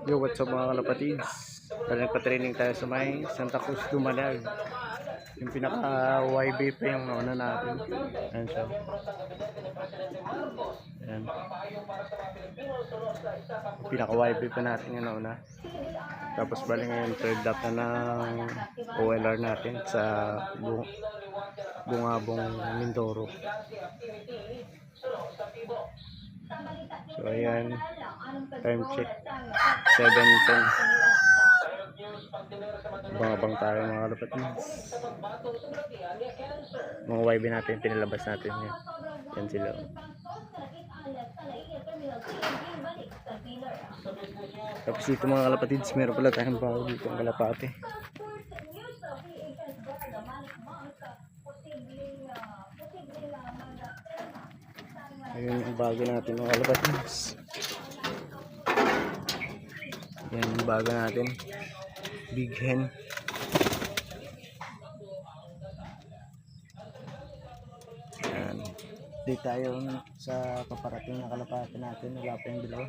Yo, what's up mga kalapatids? Dahil nagpa-training tayo sa may Santa Cruz Dumalag. Yung pinaka YB pa yung nauna natin. Ayan siya. Ayan. Yung pinaka YB pa natin yung nauna. Tapos bali ngayon third lap na ng OLR natin sa Bungabong Mindoro. So ayan, time check 7:10. Abang-abang tayo mga kalapatids. Mga YB natin, pinalabas natin yan. Yan sila. Tapos dito mga kalapatids, meron pala tayong bago dito ang kalapate. Ayun yung bago natin mga kalapatids. Yan yung bago natin, Big Hen. Yan. Di tayo sa paparating na kalapate natin, wala pa yung dalawa.